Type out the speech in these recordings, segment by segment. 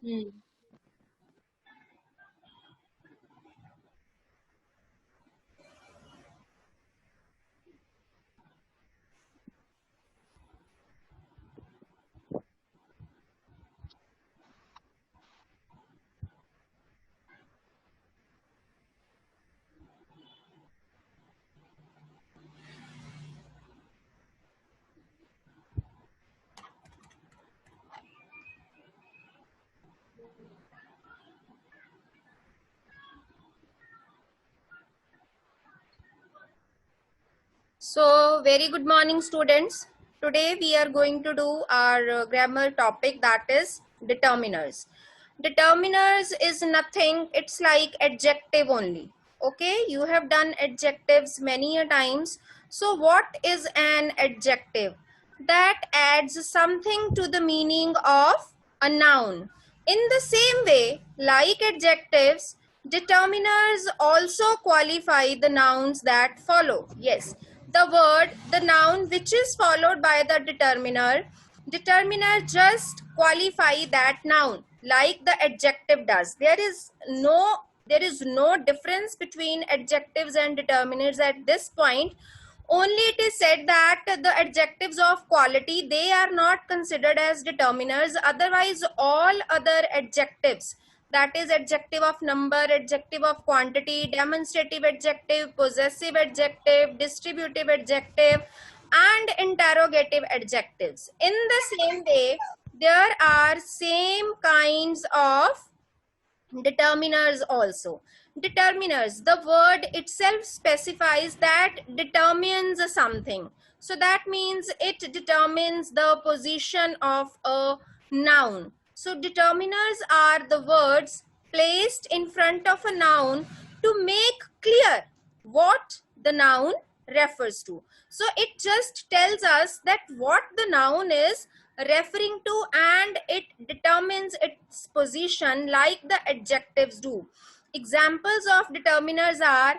Hmm. So, very good morning, students. Today we are going to do our grammar topic, that is determiners. Determiners is nothing, it's like adjective only. Okay, you have done adjectives many a times. So, what is an adjective? That adds something to the meaning of a noun. In the same way, like adjectives, determiners also qualify the nouns that follow. Yes, the word, the noun which is followed by the determiner just qualify that noun like the adjective does. There is no difference between adjectives and determiners at this point. Only it is said that the adjectives of quality, they are not considered as determiners. Otherwise, all other adjectives, that is adjective of number, adjective of quantity, demonstrative adjective, possessive adjective, distributive adjective, and interrogative adjectives, in the same way there are same kinds of determiners also. Determiners, the word itself specifies that determines something, so that means it determines the position of a noun. So determiners are the words placed in front of a noun to make clear what the noun refers to. So it just tells us that what the noun is referring to, and it determines its position like the adjectives do. Examples of determiners are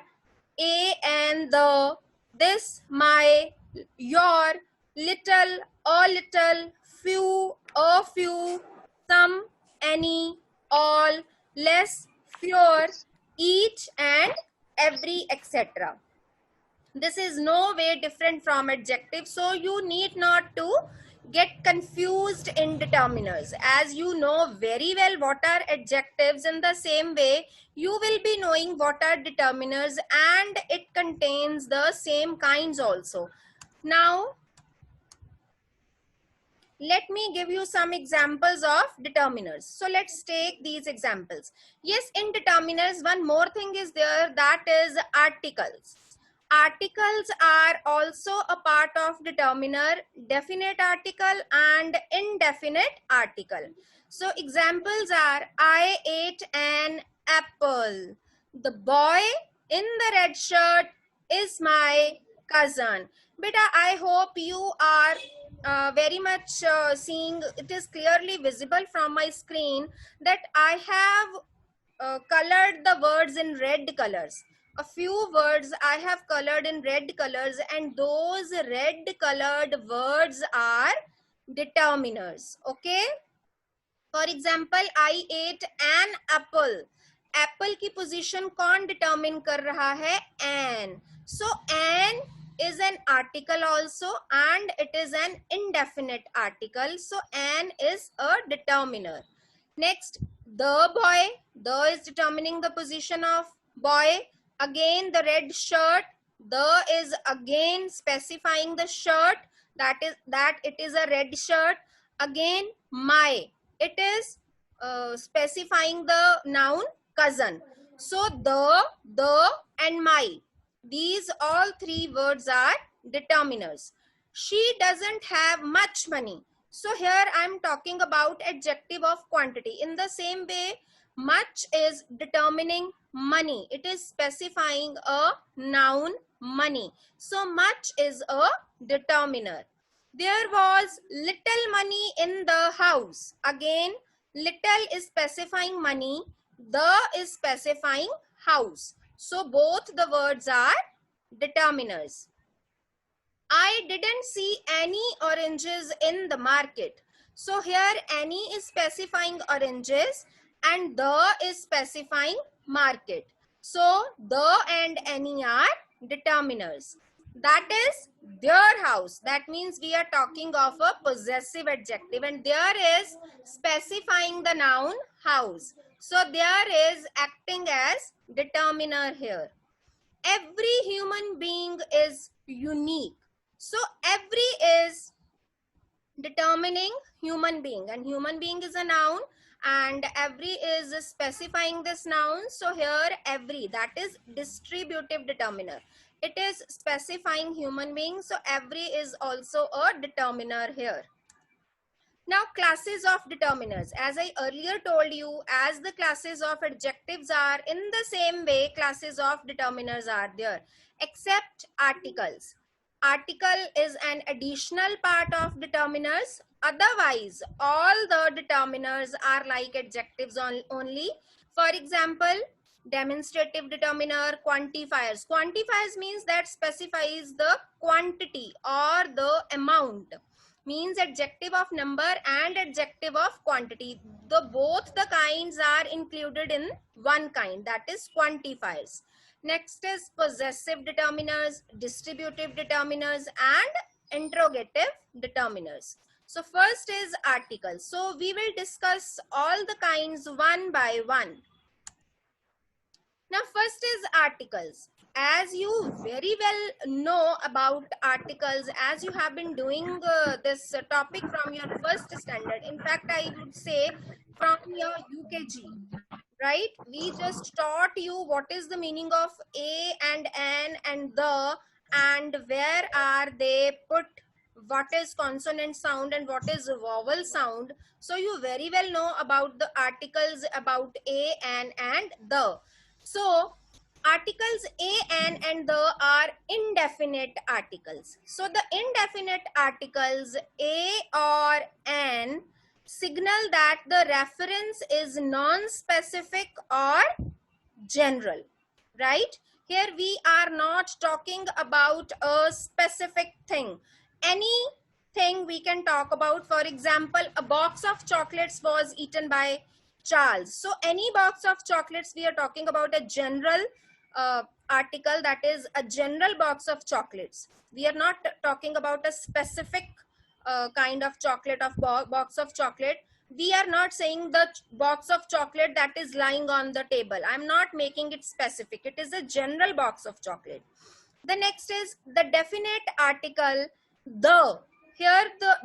a and the, this, my, your, little, a little, few, a few, some, any, all, less, fewer, each, and every, etc. This is no way different from adjective, so you need not to get confused in determiners. As you know very well what are adjectives, in the same way you will be knowing what are determiners, and it contains the same kinds also. Now let me give you some examples of determiners. So let's take these examples. Yes, in determiners one more thing is there, that is articles. Articles are also a part of determiner, definite article and indefinite article. So examples are, I ate an apple. The boy in the red shirt is my cousin. Beta, I hope you are very much seeing, it is clearly visible from my screen that I have colored the words in red colors. A few words I have colored in red colors, and those red colored words are determiners. Okay. For example, I ate an apple. Apple की position कौन determine कर रहा है? An. So an is an article also, and it is an indefinite article. So an is a determiner. Next, the boy. The is determining the position of boy. Again, the red shirt. The is again specifying the shirt, that it is a red shirt. Again, my, it is specifying the noun cousin. So the and my, these all three words are determiners. She doesn't have much money. So here I am talking about adjective of quantity. In the same way, much is determining money. It is specifying a noun money. So much is a determiner. There was little money in the house. Again, little is specifying money. The is specifying house. So both the words are determiners. I didn't see any oranges in the market. So here any is specifying oranges and the is specifying market. So the and any are determiners. That is their house. That means we are talking of a possessive adjective, and there is specifying the noun house. So there is acting as determiner here. Every human being is unique. So every is determining human being, and human being is a noun, and every is specifying this noun. So here every, that is distributive determiner, it is specifying human being, so every is also a determiner here. Now, classes of determiners. As I earlier told you, as the classes of adjectives are, in the same way, classes of determiners are there, except articles. Article is an additional part of determiners. Otherwise, all the determiners are like adjectives only. For example, demonstrative determiner, quantifiers. Quantifiers means that specifies the quantity or the amount, means adjective of number and adjective of quantity. The both the kinds are included in one kind, that is quantifiers. Next is possessive determiners, distributive determiners, and interrogative determiners. So first is articles. So we will discuss all the kinds one by one. Now first is articles. As you very well know about articles, as you have been doing this topic from your first standard, in fact I would say from your UKG, right? We just taught you what is the meaning of a and an and the, and where are they put, what is consonant sound and what is vowel sound. So you very well know about the articles, about a, an, and the. So articles a, an, and the are indefinite articles. So the indefinite articles a or an signal that the reference is non-specific or general, right? Here we are not talking about a specific thing. Anything we can talk about. For example, a box of chocolates was eaten by Charles. So any box of chocolates, we are talking about a general article, that is a general box of chocolates. We are not talking about a specific kind of chocolate, of box of chocolate. We are not saying the box of chocolate that is lying on the table. I'm not making it specific. It is a general box of chocolate. The next is the definite article, the. Here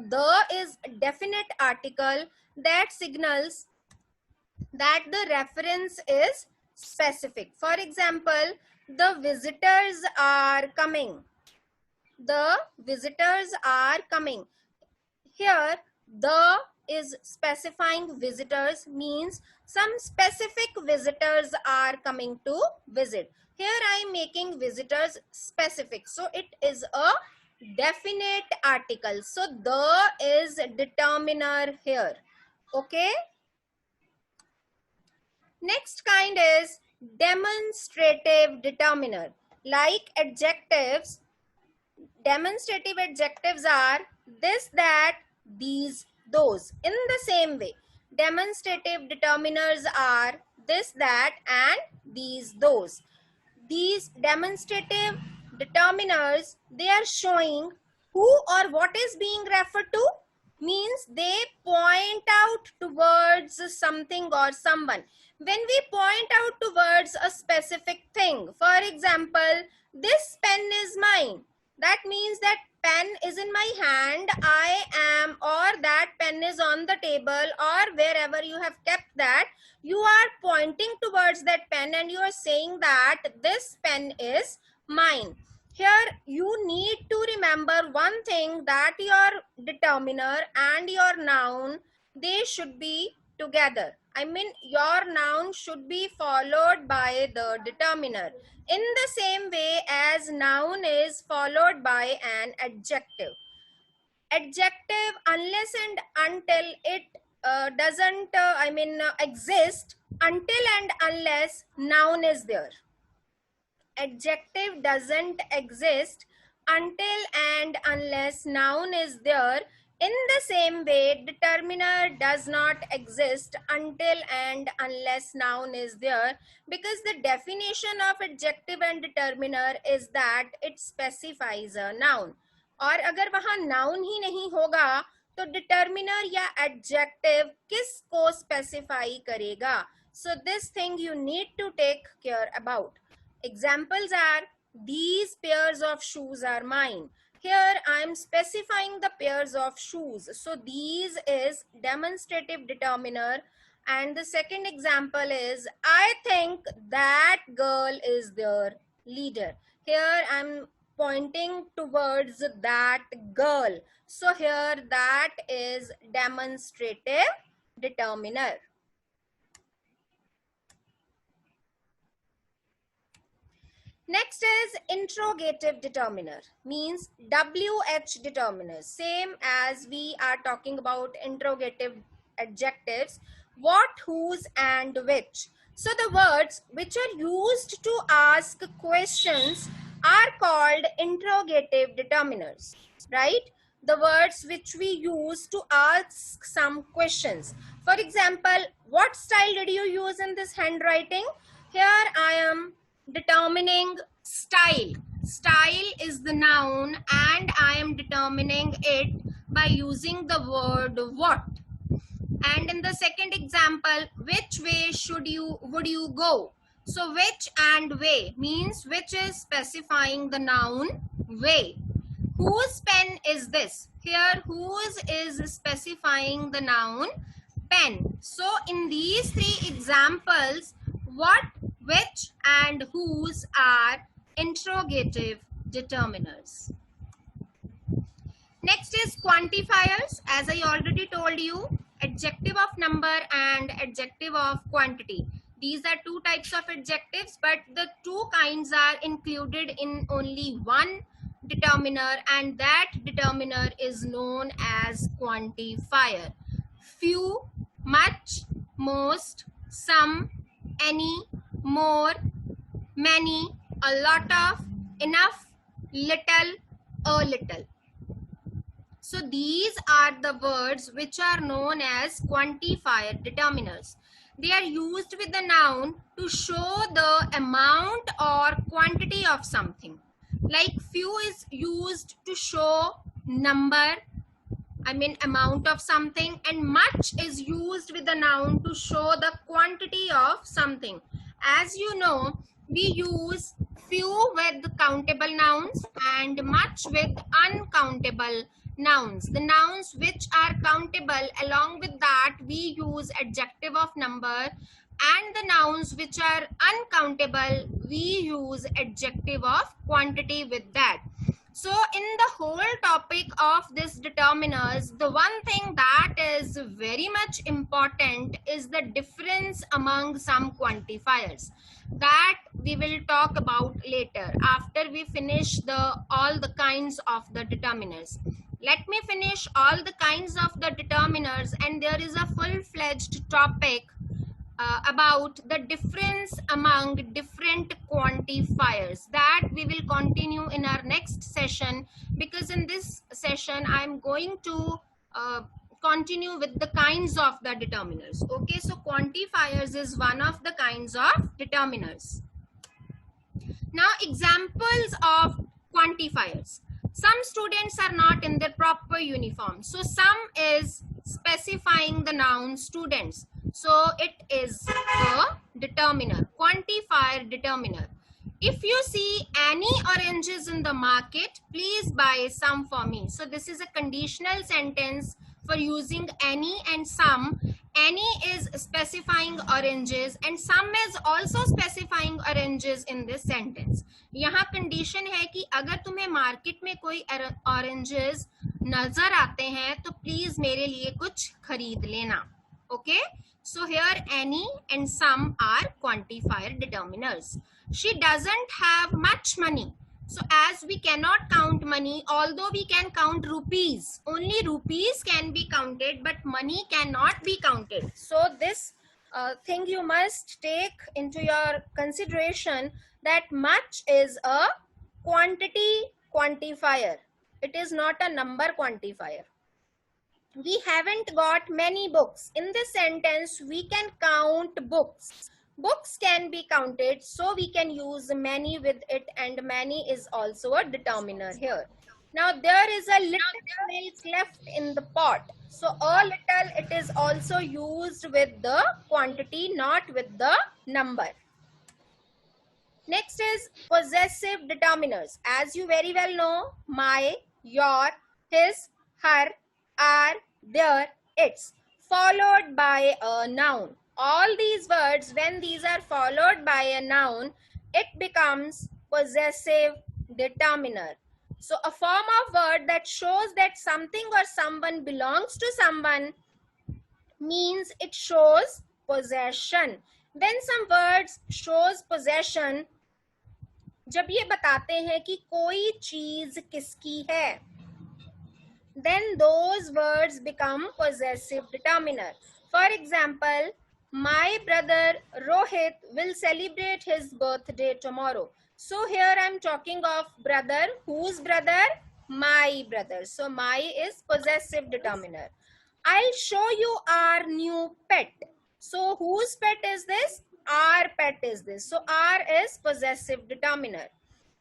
the is definite article that signals that the reference is specific. For example, the visitors are coming. The visitors are coming. Here the is specifying visitors, means some specific visitors are coming to visit. Here I am making visitors specific, so it is a definite article. So the is determiner here. Okay. Next kind is demonstrative determiner. Like adjectives, demonstrative adjectives are this, that, these, those. In the same way, demonstrative determiners are this, that, and these, those. These demonstrative determiners, they are showing who or what is being referred to, means they point out towards something or someone. When we point out towards a specific thing, for example, this pen is mine, that means that pen is in my hand, I am, or that pen is on the table, or wherever you have kept that, you are pointing towards that pen and you are saying that this pen is mine. Here you need to remember one thing, that your determiner and your noun, they should be together. I mean, your noun should be followed by the determiner in the same way as noun is followed by an adjective. Adjective, unless and until it doesn't exist, until and unless noun is there. Adjective doesn't exist until and unless noun is there. In the same way, determiner does not exist until and unless noun is there, because the definition of adjective and determiner is that it specifies a noun. और अगर वहां noun ही नहीं होगा तो determiner या adjective किसको specify करेगा? So this thing you need to take care about. Examples are, these pairs of shoes are mine. Here I am specifying the pairs of shoes. So these is demonstrative determiner. And the second example is, I think that girl is their leader. Here I'm pointing towards that girl. So here that is demonstrative determiner. Next is interrogative determiner, means WH determiner. Same as we are talking about interrogative adjectives, what, whose, and which. So the words which are used to ask questions are called interrogative determiners, right? The words which we use to ask some questions. For example, what style did you use in this handwriting? Here I am determining style. Style is the noun and I am determining it by using the word what. And in the second example, which way would you go? So which and way means which is specifying the noun way. Whose pen is this? Here whose is specifying the noun pen. So in these three examples, what, which, and whose are interrogative determiners. Next is quantifiers. As I already told you, adjective of number and adjective of quantity. These are two types of adjectives, but the two kinds are included in only one determiner, and that determiner is known as quantifier. Few, much, most, some, any, more, many, a lot of, enough, little, a little. So these are the words which are known as quantifier determiners. They are used with the noun to show the amount or quantity of something. Like few is used to show number, amount of something, and much is used with the noun to show the quantity of something. As you know, we use few with countable nouns and much with uncountable nouns. The nouns which are countable, along with that we use adjective of number, and the nouns which are uncountable we use adjective of quantity with that. So in the whole topic of this determiners, the one thing that is very much important is the difference among some quantifiers. That we will talk about later after we finish all the kinds of the determiners. Let me finish all the kinds of the determiners, and there is a full-fledged topic about the difference among different quantifiers that we will continue in our next session, because in this session I am going to continue with the kinds of the determiners. Okay, so quantifiers is one of the kinds of determiners. Now examples of quantifiers. Some students are not in their proper uniform. So some is specifying the noun students. So it is a determiner, quantifier determiner. If you see any oranges in the market, please buy some for me. So this is a conditional sentence for using any and some. Any is specifying oranges and some is also specifying oranges in this sentence. यहाँ condition है कि अगर तुम्हें market में कोई oranges नजर आते हैं तो please मेरे लिए कुछ खरीद लेना. Okay, so here any and some are quantifier determiners. She doesn't have much money. So as we cannot count money, although we can count rupees, only rupees can be counted, but money cannot be counted. So this thing you must take into your consideration, that much is a quantity quantifier. It is not a number quantifier. We haven't got many books. In this sentence, we can count books. Books can be counted, so we can use many with it, and many is also a determiner here. Now, there is a little milk left in the pot. So, a little, it is also used with the quantity, not with the number. Next is possessive determiners. As you very well know, my, your, his, her, are, their, its, followed by a noun. All these words, when these are followed by a noun, it becomes possessive determiner. So a form of word that shows that something or someone belongs to someone means it shows possession. When some words shows possession, जब ये बताते हैं कि कोई चीज किसकी है, then those words become possessive determiner. For example, my brother Rohit will celebrate his birthday tomorrow. So here I'm talking of brother. Whose brother? My brother. So my is possessive determiner. I'll show you our new pet. So whose pet is this? Our pet is this. So our is possessive determiner.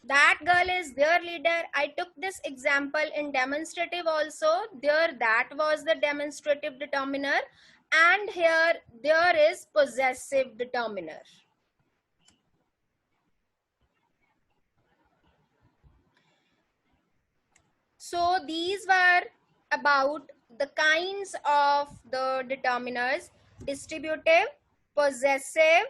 That girl is their leader. I took this example in demonstrative also. There, that was the demonstrative determiner. And here, there is possessive determiner. So these were about the kinds of the determiners: distributive, possessive,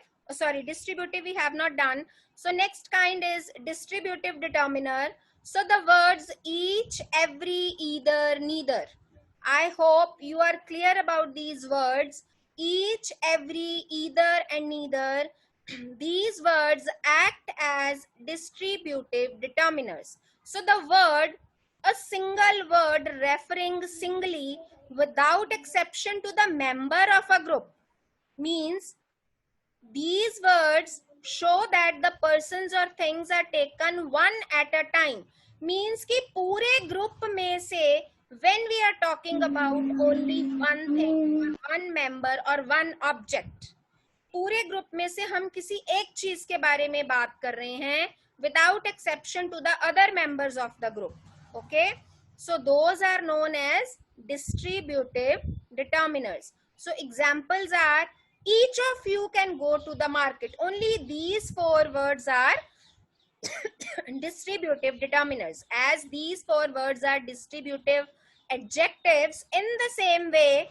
distributive we have not done. So next kind is distributive determiner. So the words each, every, either, neither. I hope you are clear about these words. Each, every, either and neither. These words act as distributive determiners. So the word, a single word referring singly without exception to the member of a group, means these words show that the persons or things are taken one at a time. Means कि पूरे group में से when we are talking about only one thing, one member or one object, पूरे group में से हम किसी एक चीज के बारे में बात कर रहे हैं without exception to the other members of the group. Okay, so those are known as distributive determiners. So examples are, each of you can go to the market. Only these four words are distributive determiners. As these four words are distributive adjectives, in the same way,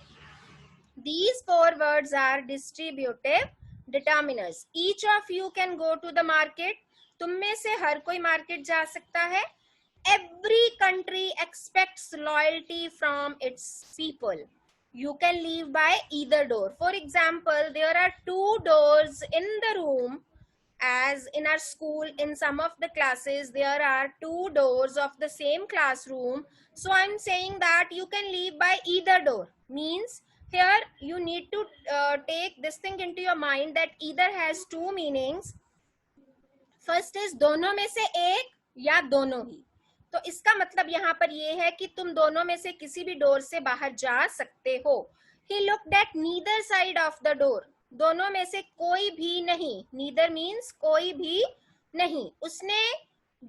these four words are distributive determiners. Each of you can go to the market. तुम में से हर कोई market जा सकता है. Every country expects loyalty from its people. You can leave by either door. For example, there are two doors in the room. As in our school, in some of the classes, there are two doors of the same classroom. So I'm saying that you can leave by either door. Means here you need to take this thing into your mind that either has two meanings. First is दोनों में से एक या दोनों ही. तो इसका मतलब यहाँ पर ये है कि तुम दोनों में से किसी भी डोर से बाहर जा सकते हो. He looked at neither side of the door. दोनों में से कोई भी नहीं. Neither means कोई भी नहीं. उसने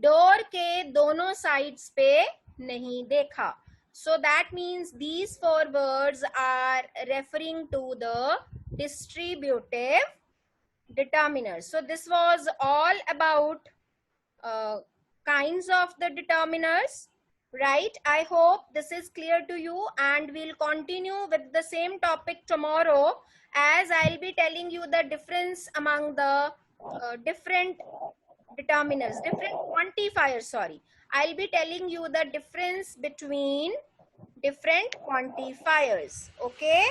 डोर के दोनों साइड्स पे नहीं देखा. So that means these four words are referring to the distributive determiners. So this was all about kinds of the determiners, right? I hope this is clear to you, and we'll continue with the same topic tomorrow, as I'll be telling you the difference among the different determiners, different quantifiers, sorry. I'll be telling you the difference between different quantifiers, okay?